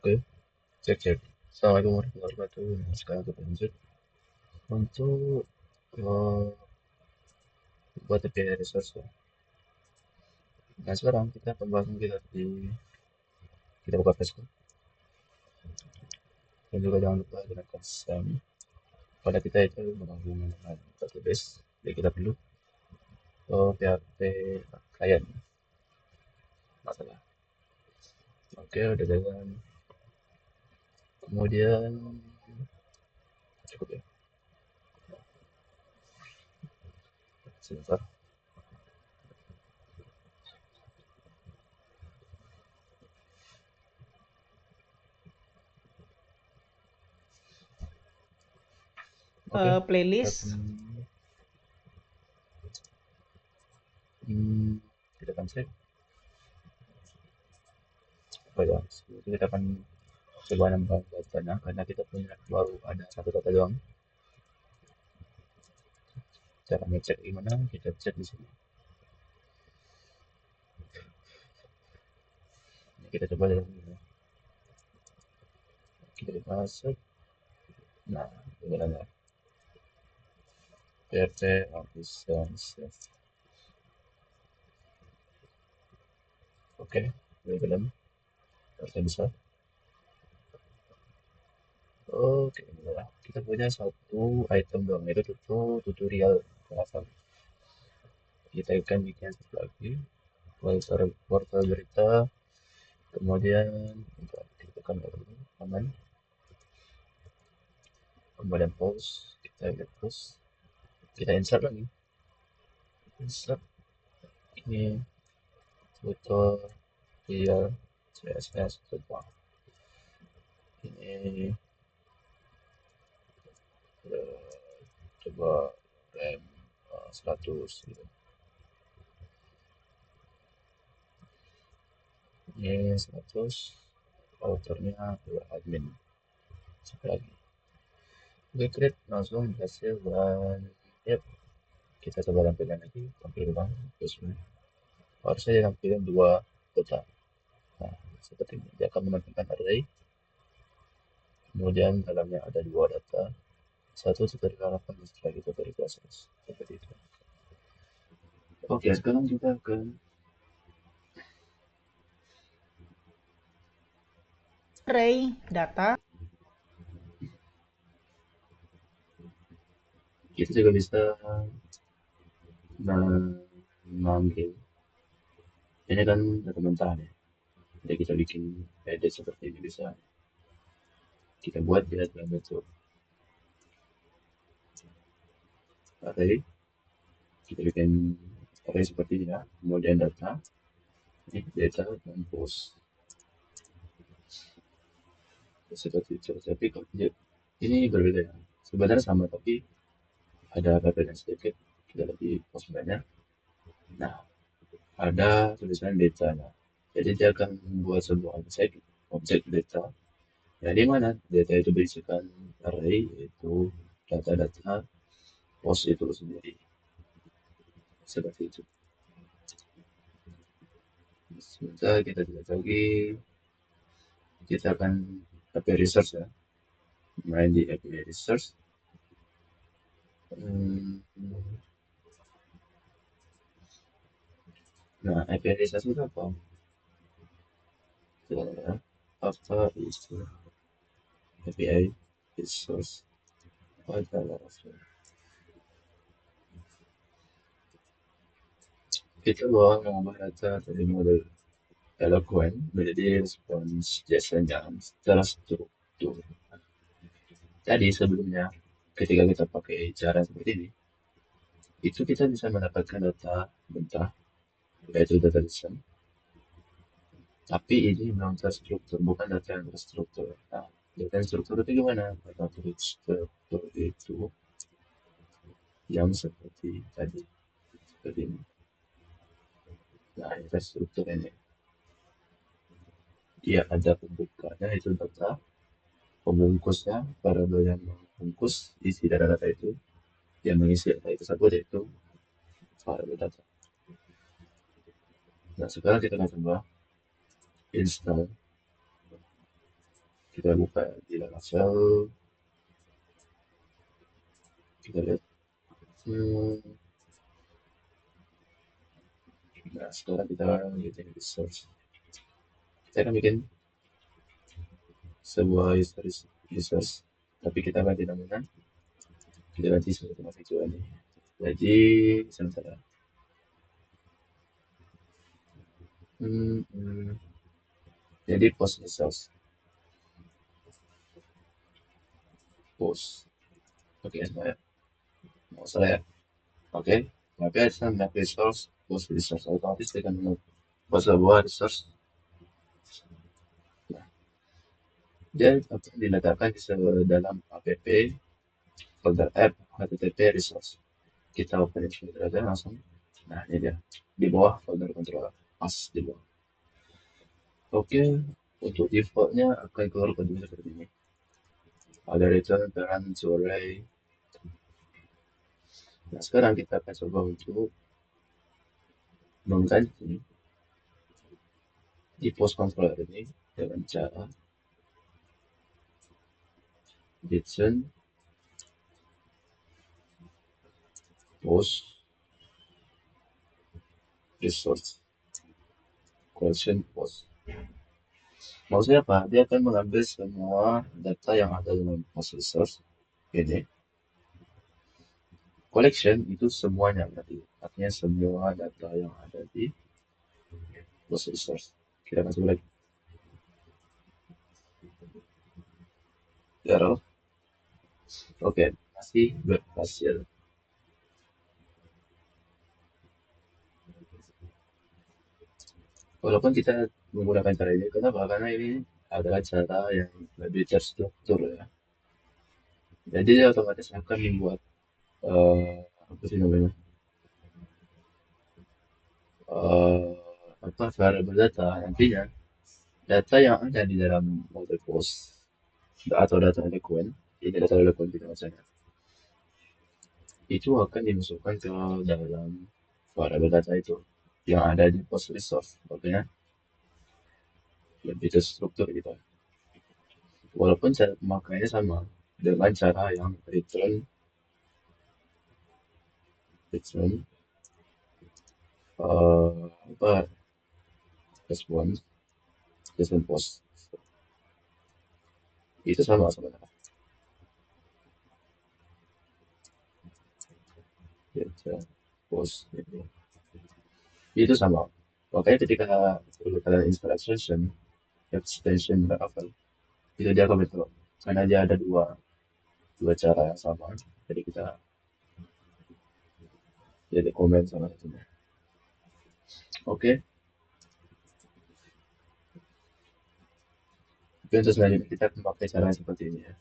Oke, cek cek. Assalamualaikum warahmatullahi wabarakatuh. Nah, sekarang kita lanjut untuk eh, buat API resource ya. Nah, sekarang kita pembahasan kita kita buka Facebook dan juga jangan lupa gunakan SAM. Pada kita itu menghubungkan dengan database, jadi kita perlu PHP client masalah. Oke, udah jalan. Kemudian cukup ya. Sebentar. Oke, kita akan Playlist. hmm, kita akan cek. Oh ya, sebelum itu kita akan coba nambah datanya karena kita punya baru ada satu data doang. Cara ngecek gimana? Kita cek di sini. Ini kita coba dalam ini. Kita masuk. Nah, ini PRT official save. Oke, ini belum. Harusnya bisa. Oke, inilah. Kita punya satu item doang. Itu tutorial hafal. Kita akan bikin satu lagi. Portal berita. Kemudian kita tekan dulu. Aman. Kemudian post. Kita lihat post. Kita insert lagi. Insert ini tutorial CSS coba ini eh, coba rem 100 gitu. Ini 100 autornya adalah admin siapa lagi. Oke, create langsung berhasil dan yep, kita coba tampilkan lagi tampil ulang Facebook. Harusnya dia tampilkan dua kota. Nah, seperti ini dia akan menampilkan array, kemudian dalamnya ada dua data, satu dari harapan dan setelah itu dari proses seperti itu. Oke, sekarang kita akan Array data. kita juga bisa memanggil ini kan data mentah ya, jadi kita bikin edit seperti ini bisa kita buat dia dalam bentuk array. Kita bikin array seperti ini ya, kemudian data ini data dan post seperti itu. Tapi ini berbeda ya, sebenarnya sama tapi ada perbedaan sedikit. Kita lebih post banyak. Nah, ada tulisan datanya, jadi dia akan membuat sebuah objek data. Ya, di mana data itu berisikan array, yaitu data-data post itu sendiri. Seperti itu. Sebentar kita lihat lagi. Kita akan API research ya. Main di API research. Hmm, Nah, API research itu apa? Ya, apa itu API research adalah kita bawa mengubah data dari model eloquent menjadi respons JSON yang secara struktur. Jadi sebelumnya ketika kita pakai cara seperti ini, itu kita bisa mendapatkan data mentah, yaitu data JSON. Tapi ini belum terstruktur, bukan data yang terstruktur. Nah, data yang struktur itu gimana? Data terstruktur itu yang seperti tadi, seperti ini. Nah, data struktur ini, dia ada pembukanya, itu data, pembungkusnya, variabel yang membungkus isi data itu, yang mengisi data itu tersebut yaitu variabel data. Nah, sekarang kita akan coba install Kita buka di Laravel, kita lihat. Nah, sekarang kita bikin research. Kita akan bikin sebuah research, tapi kita ganti namanya, kita ganti sebagai mahasiswa ini. Jadi, sementara. Hmm, hmm. Jadi post research, post. Oke, saya mau salah ya. Oke, maka saya map resource, post resource otomatis dengan membuat sebuah resource. Nah, dia akan diletakkan di dalam app folder app http resource. Kita open itu aja langsung. Nah, ini dia di bawah folder controller, pas di bawah. Oke, untuk defaultnya akan keluar kode seperti ini. Ada return, parent, array. Nah, sekarang kita akan coba untuk mengganti di post controller ini dengan cara return post resource question post. Maksudnya apa? Dia akan mengambil semua data yang ada dalam post resource ini. Collection itu semuanya berarti. Artinya semua data yang ada di post resource. Kita masuk lagi. Error. Oke, masih berhasil. Walaupun kita menggunakan cara ini, kenapa? Karena ini adalah cara yang lebih terstruktur ya. Jadi dia otomatis akan membuat apa sih namanya? eh, apa variable data nantinya data yang ada di dalam model post atau data elemen ini data elemen kita misalnya itu akan dimasukkan ke dalam variable data itu yang ada di post resource makanya lebih terstruktur gitu walaupun cara pemakaiannya sama dengan cara yang return apa response response post itu sama sebenarnya return post itu sama makanya ketika kalian install extension Laravel itu dia akan betul karena dia ada dua dua cara yang sama jadi kita jadi komen sama satunya oke untuk selanjutnya kita akan pakai cara yang seperti ini ya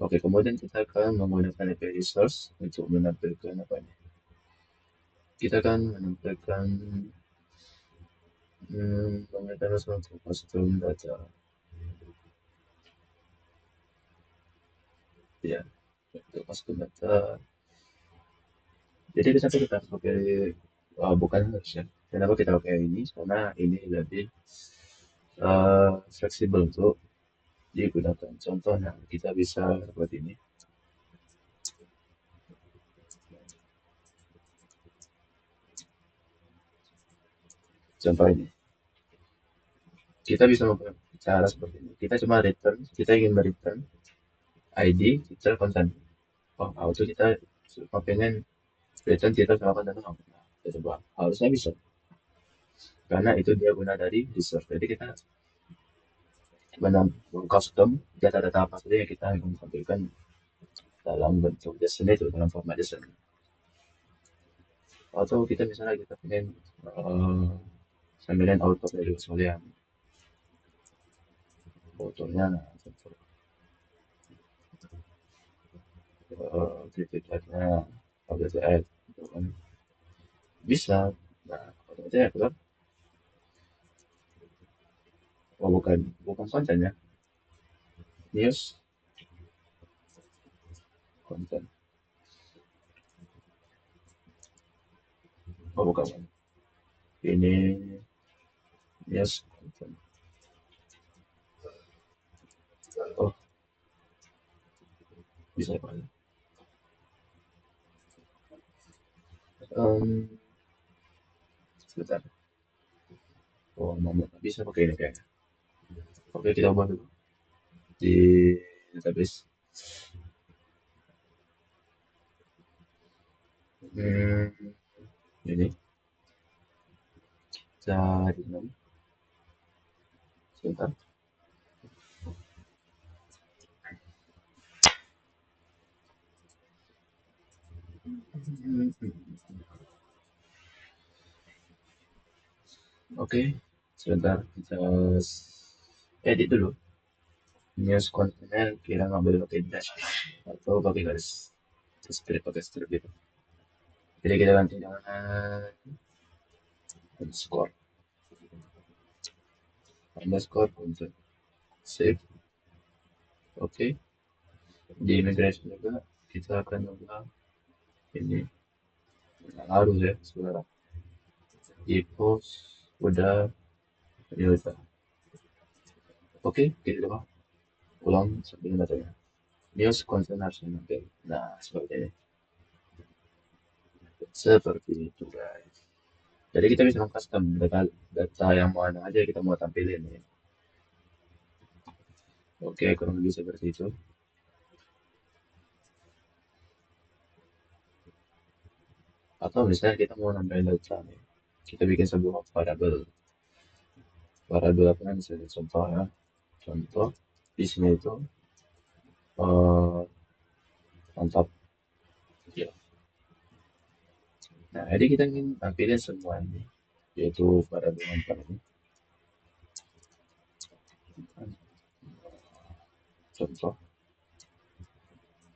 oke kemudian kita akan menggunakan API resource untuk menampilkan apa ini kita akan menampilkan menggunakan suatu custom data ya untuk custom data jadi kita harus pakai bukan harus ya kenapa kita pakai ini karena ini lebih fleksibel untuk digunakan. Contohnya, kita bisa seperti ini. Contoh ini. Kita bisa melakukan cara seperti ini. Kita cuma return, kita ingin return ID, kita konten. Oh, auto kita pengen return kita sama konten. Nah, kita coba. Harusnya bisa. Karena itu dia guna dari resource. Jadi kita custom data-data apa saja yang kita ingin tampilkan dalam bentuk JSON itu, dalam format JSON. Atau kita misalnya kita pengen sambilin auto dari sekalian fotonya titiknya WTF gitu kan bisa nah WTF kan oh bukan bukan konten ya news konten oh bukan ini news konten bisa apa? Em, Sebentar. Oh, mau nggak bisa pakai ini kayaknya. Oke, kita ubah dulu di database. Hmm, ini cari nama. Sebentar. Hmm, Oke, sebentar. Kita edit dulu. News kontennya kira ngambil pakai dash atau pakai garis strip pakai strip gitu. Jadi kita ganti dengan underscore underscore untuk save. Oke, di migration juga kita akan coba ini. Nah, harus ya sebenarnya di post udah ini udah. Oke, kita coba ulang sambil metodenya. News content harus nampil. Nah, seperti ini. Seperti itu guys. Jadi kita bisa custom data, data yang mana aja kita mau tampilin ya. Oke, kurang lebih seperti itu. Atau misalnya kita mau nambahin data nih, kita bikin sebuah variabel. Variabel apa misalnya contoh ya. Contoh di sini itu eh, mantap. Ya. Nah, jadi kita ingin tampilin semua ini, yaitu variabel mantap ini. Contoh,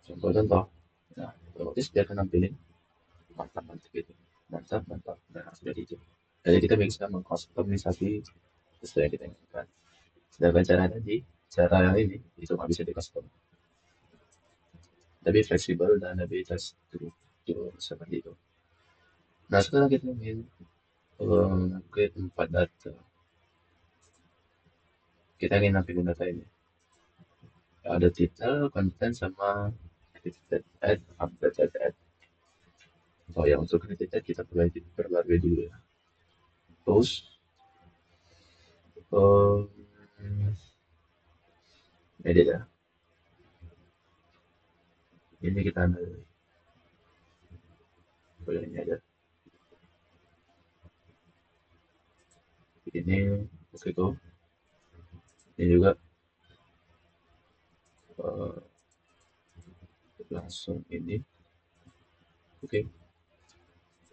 contoh. Nah, otomatis dia akan nampilin mantap mantap gitu. Mantap mantap. Nah, seperti itu. Jadi kita bisa mengkustomisasi sesuai yang kita inginkan. Sedangkan cara tadi, cara yang ini itu nggak bisa di custom, lebih fleksibel dan lebih terstruktur seperti itu. Nah, sekarang kita ingin create 4 data. Kita ingin nampilin data ini. Ada title, content, sama created add, updated add. Oh ya, untuk created add kita perbarui dulu ya. Post, um, edit ya. Ini kita ambil, boleh ini aja. Ini, oke tuh. Ini juga uh, langsung ini. Oke.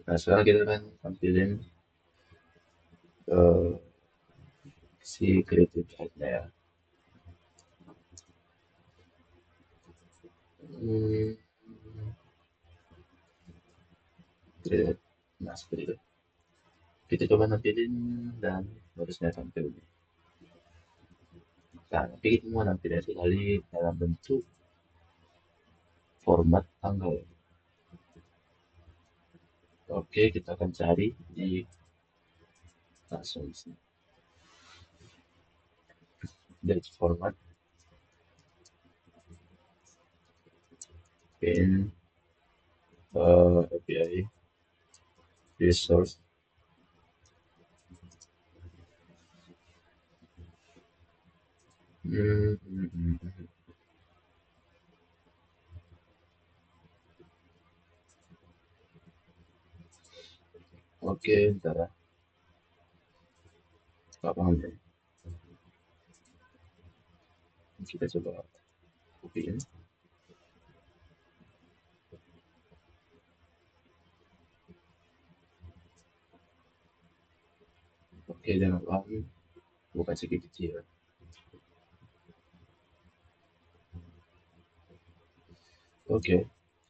Nah, sekarang kita akan tampilin uh, si creative ad-nya ya. Hmm, creative. Nah, seperti itu. Kita coba nampilin dan harusnya tampil. Nah, tapi kita mau nampilin sekali dalam bentuk format tanggal. Oke, kita akan cari di langsung di sini. Date format, pin, API, resource. Hmm. Oke, ntar ya. Nggak paham ya. Kita coba kopiin. Oke, jangan paham. Bukan segi kecil. Oke,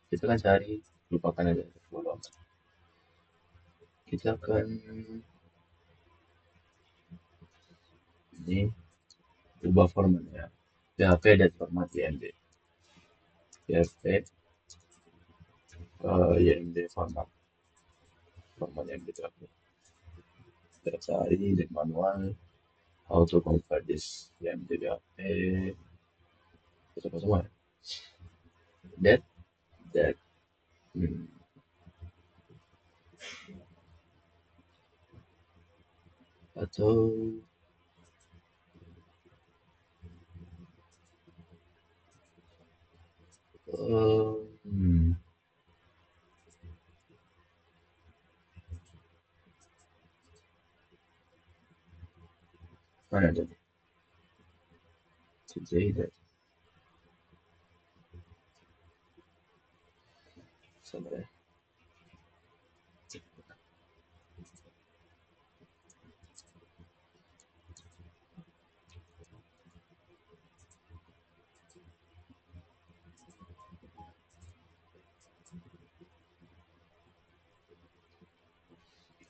kita akan cari, lupakan aja. Bodo amat. Kita akan ini ubah formatnya. PHP dan format YMD. PHP YMD format. Format yang kita kita cari di manual. How to convert this YMD PHP. Kita coba semua ya. that, that, hmm, atau hmm, mana tuh? Today that, sabar ya.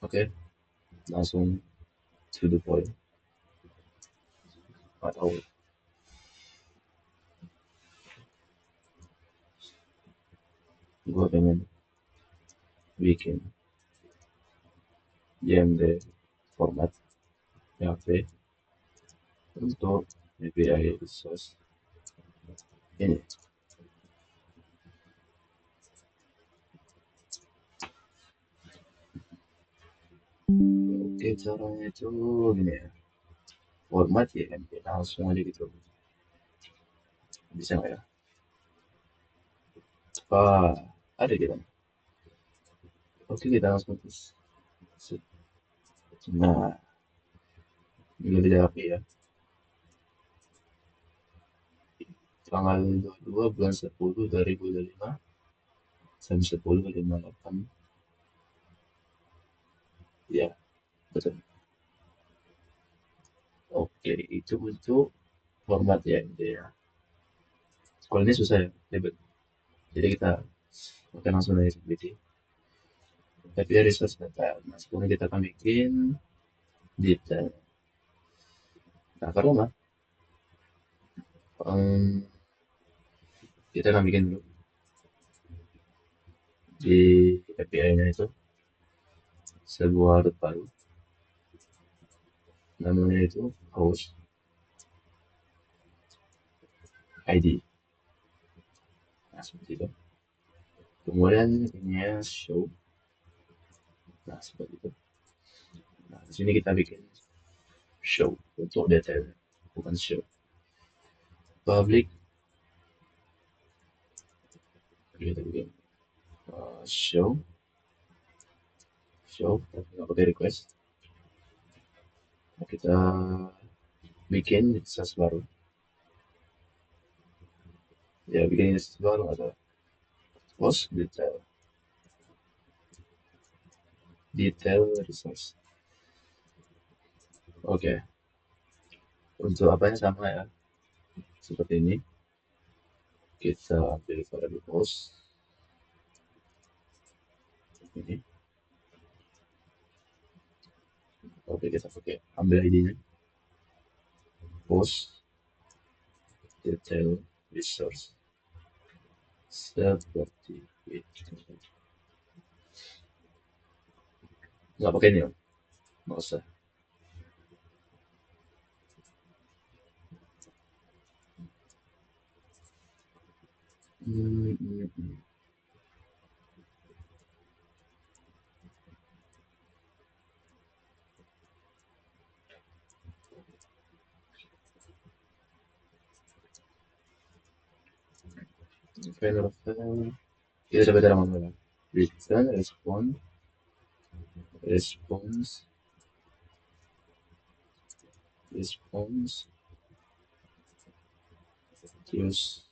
Oke, langsung to the point. Atau gue pengen bikin JMD format PHP untuk API resource ini. Oke, caranya itu gini ya. Format ya kan, langsung aja gitu. Bisa nggak ya? Ah, ada gitu. Oke, kita langsung terus. Nah, ini lebih rapi ya. Tanggal 22 bulan 10 2025 jam 10.58. Ya, betul. Oke, itu untuk format ya, gitu ya. Kalau ini susah ya, ribet. Jadi kita akan langsung dari seperti tapi dari resource data. Nah, sebelumnya kita akan bikin detail. Nah, karena kita akan bikin dulu di API-nya itu sebuah root baru. Namanya itu host ID. Nah, seperti itu. Kemudian ini ya show. Nah, seperti itu. Nah, di sini kita bikin show untuk detail, bukan show. Public, kita bikin show, tapi nggak pakai request. Nah, kita bikin instance baru. Ya, bikin instance baru ada post detail, detail resource. Oke, untuk apanya sama ya, seperti ini. Kita ambil variable post ini. Oke, kita pakai ambil ID-nya post detail resource seperti itu. Nggak pakai ini, nggak usah. Hmm, hmm, hmm. Final file. Kita coba cara manual. Return response, response, terus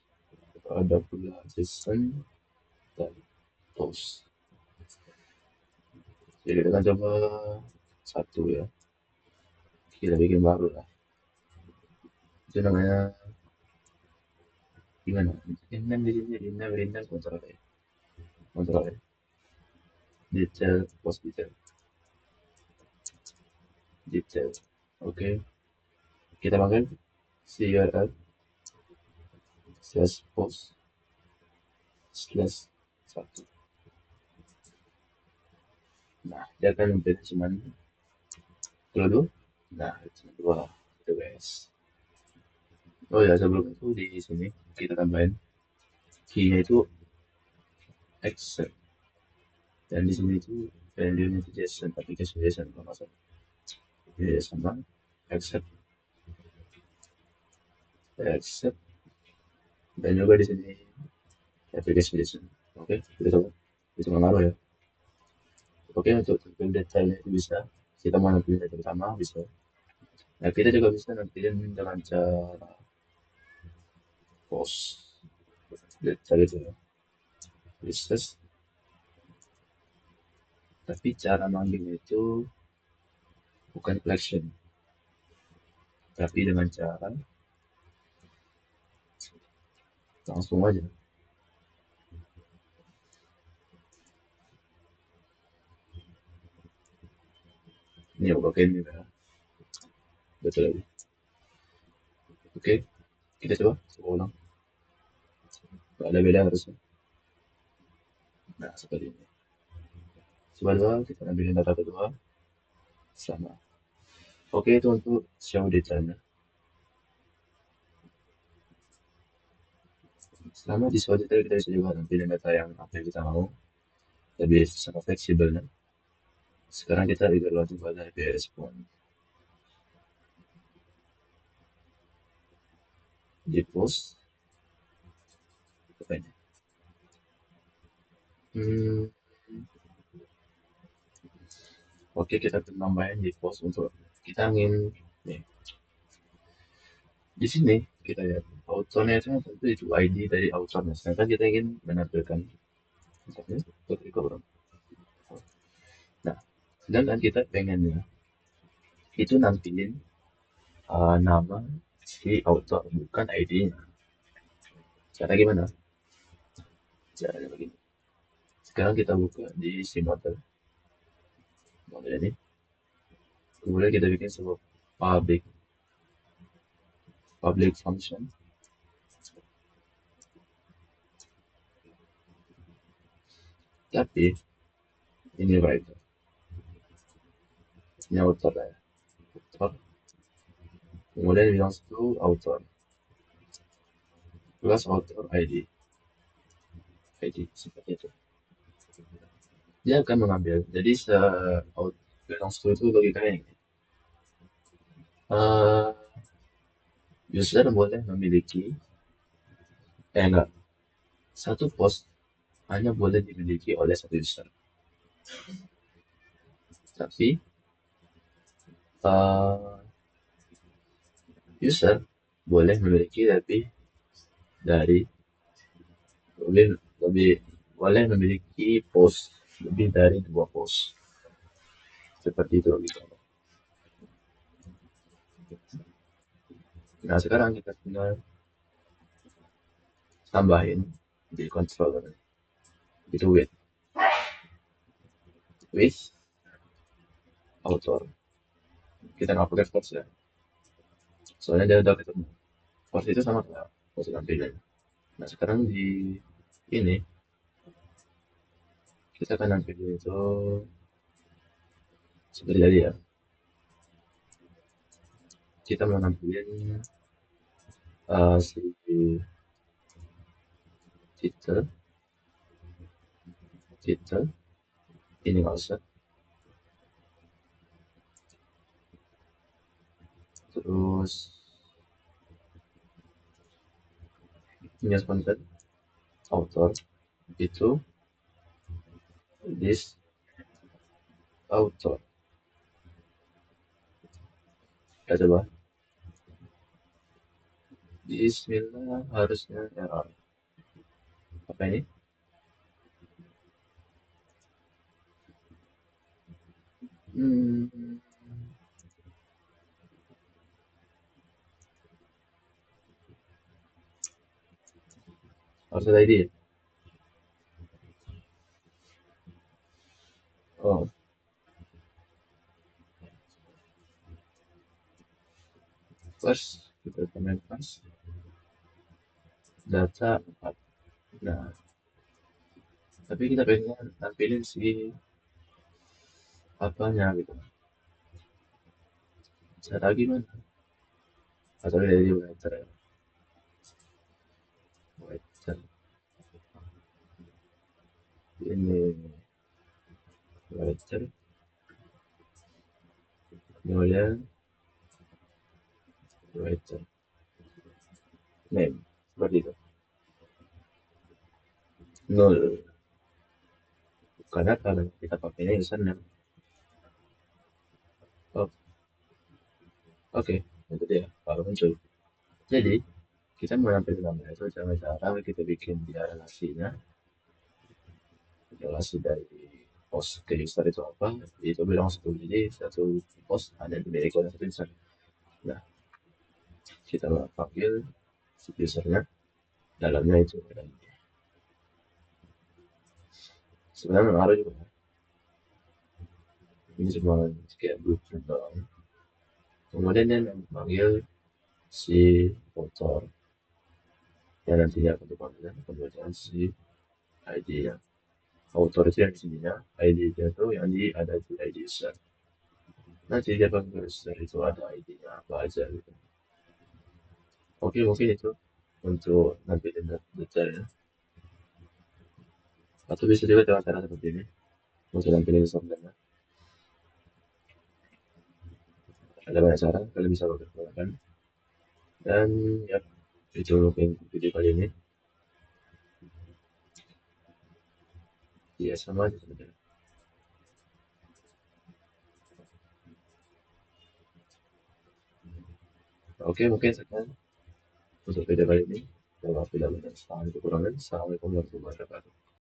ada pula JSON dan post. Jadi kita akan coba satu ya. Kita bikin baru lah. Itu namanya gimana? Rindam di sini, rindam kontrol ya. Kontrol ya. Detail, post detail, detail. Oke, kita panggil CURL slash post slash satu. Nah, dia akan memberi cuman dulu. Nah, cuma dua. Itu guys. Oh ya, sebelum itu di sini kita tambahin key-nya itu accept, dan di sini itu value-nya itu JSON, application JSON kalau nggak salah. Ya sama accept, accept, dan juga di sini application JSON. Oke, kita coba. Itu nggak ngaruh ya. Oke, untuk tampil detailnya itu bisa. Kita mau nampilin data pertama bisa. Nah, kita juga bisa nampilin dengan cara post detail itu ya. Bisa, tapi cara manggilnya itu bukan collection, tapi dengan cara langsung aja. Ini ya pakai ini ya. Betul lagi. Oke, kita coba ulang. Gak ada beda harusnya. Nah, seperti ini. Coba dua, kita ambilin data kedua. Sama. Oke, itu untuk show detailnya. Selama di show detail, kita bisa juga nampilin data yang apa yang kita mau. Lebih sangat fleksibelnya. Sekarang kita juga lanjut pada API respon. Di post, apa ini? Hmm, oke, kita tambahin di post untuk kita ingin nih, di sini kita lihat autornya itu tentu itu ID dari autornya. Sedangkan kita ingin menampilkan misalnya ketika orang. Nah, sedangkan kita pengennya itu nampilin nama si autor bukan ID-nya. Cara gimana? Caranya begini. Sekarang kita buka di si model ini. Kemudian kita bikin sebuah public public function. Tapi ini right, ini autor ya. Autor. Kemudian belongs to author plus author ID seperti itu. Dia akan mengambil. Jadi belongs to itu logikanya ini. Eh, User boleh memiliki, enggak, satu post hanya boleh dimiliki oleh satu user. Tapi eh, user boleh memiliki lebih dari lebih lebih boleh memiliki post lebih dari dua post. Seperti itu gitu. Nah, sekarang kita tinggal tambahin di controller itu with author. Kita nggak pakai force ya, soalnya dia udah ketemu. Force itu sama kayak force tampilan. Nah, sekarang di ini kita akan nampilin itu seperti tadi ya. Kita mau nampilin si title, title ini nggak usah. Terus punya content author itu this author. Kita coba. Bismillah, harusnya error. Apa ini? Hmm, harus ada ID ya? Oh, first kita komen first data 4. Nah, tapi kita pengen tampilin si apanya gitu. Cara gimana? Atau dari writer ya? Writer. ini writer, kemudian writer name, seperti itu. Nol, karena kalau kita pakainya username. Oh, oke, itu dia kalau muncul. Jadi kita menampilkan nama itu dengan cara kita bikin dia relasinya, relasi dari post ke user itu apa, itu bilang satu, jadi satu post ada di milik dan satu user. Nah, kita panggil si usernya, dalamnya itu, dan sebenarnya mengaruh juga. Ini cuma kayak blueprint doang. Kemudian dia panggil si motor yang nantinya akan dipanggil, kemudian si ID nya. Author itu yang di sininya, ID nya itu yang ada di ID user. Nanti dia panggil user itu ada ID-nya apa aja gitu. Oke, mungkin itu untuk nanti detailnya. Atau bisa juga dengan cara seperti ini untuk nampilin usernya. Ada banyak cara, kalian bisa gunakan. Dan ya, itu mungkin video kali ini. Ya, sama aja sebenarnya. Oke, mungkin sekian untuk video kali ini. Kalau tidak ada kesalahan kekurangan, assalamualaikum warahmatullahi wabarakatuh.